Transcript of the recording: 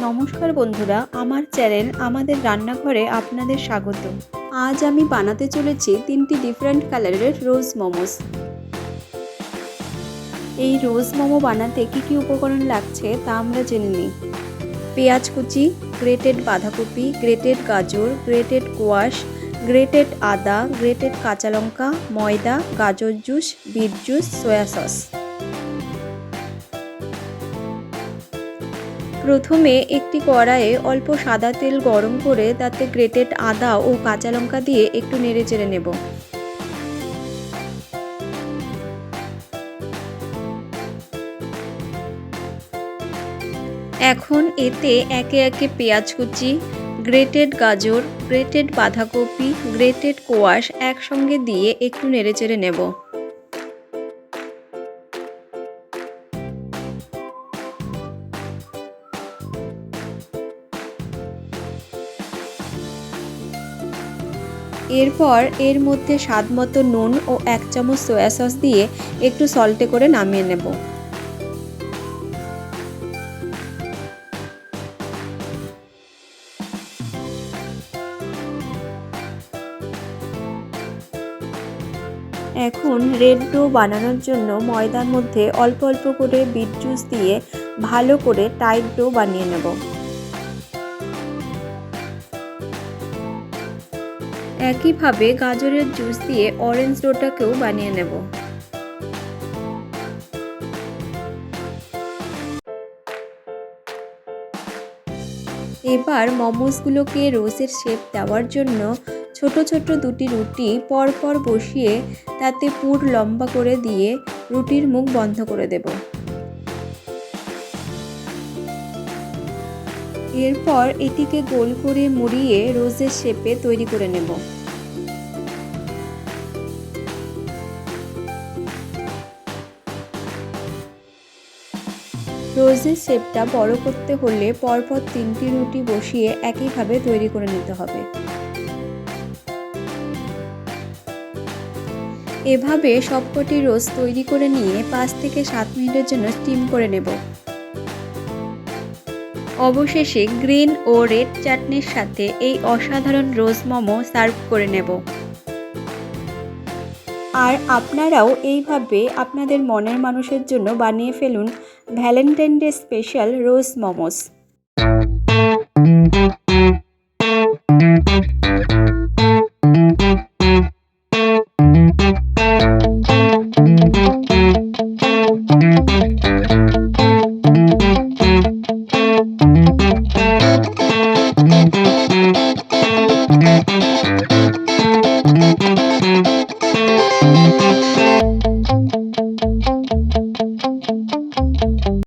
নমস্কার বন্ধুরা, আমার চ্যানেল আমাদের রান্নাঘরে আপনাদের স্বাগত। আজ আমি বানাতে চলেছি 3টি ডিফারেন্ট কালারের রোজ মোমোস। এই রোজ মোমো বানাতে কি কি উপকরণ লাগছে তা আমরা জেনে নিই। পেঁয়াজ কুচি, গ্রেটেড বাঁধাকপি, গ্রেটেড গাজর, গ্রেটেড কোয়াশ, গ্রেটেড আদা, গ্রেটেড কাঁচা লঙ্কা, ময়দা, গাজর juice, beet juice, soya sauce. প্রথমে একটি কড়াইয়ে অল্প সাদা তেল গরম করে তাতে গ্রেটেড আদা ও কাঁচা লঙ্কা দিয়ে একটু নেড়েচেড়ে নেব। এখন এতে একে একে পেঁয়াজ কুচি, গ্রেটেড গাজর, গ্রেটেড বাঁধাকপি, গ্রেটেড কোয়াশ একসঙ্গে দিয়ে একটু নেড়েচেড়ে নেব। এরপর এর মধ্যে স্বাদমতো নুন ও 1 চামচ সয়া সস দিয়ে একটু সল্টে করে নামিয়ে নেব। এখন রেড ডো বানানোর জন্য ময়দার মধ্যে অল্প অল্প করে বিট জুস দিয়ে ভালো করে টাইট ডো বানিয়ে নেব। একইভাবে গাজরের জুস দিয়ে অরেঞ্জ ডোটাকেও বানিয়ে নেব। এবার মোমোসগুলোকে রোজের শেপ দেওয়ার জন্য ছোট ছোট দুটি রুটি পরপর বসিয়ে তাতে পুর লম্বা করে দিয়ে রুটির মুখ বন্ধ করে দেব। এরপর এটিকে গোল করে মুড়িয়ে রোজের শেপে তৈরি করে নেব। রোজের শেপটা বড় করতে হলে পরপর 3টি রুটি বসিয়ে একইভাবে তৈরি করে নিতে হবে। এভাবে সবকটি রোজ তৈরি করে নিয়ে 5 থেকে 7 মিনিটের জন্য স্টিম করে নেব। অবশেষে গ্রিন ও রেড চাটনির সাথে এই অসাধারণ রোজ মোমো সার্ভ করে নেব। আর আপনারাও এইভাবে আপনাদের মনের মানুষের জন্য বানিয়ে ফেলুন ভ্যালেন্টাইন ডে স্পেশাল রোজ মোমোস।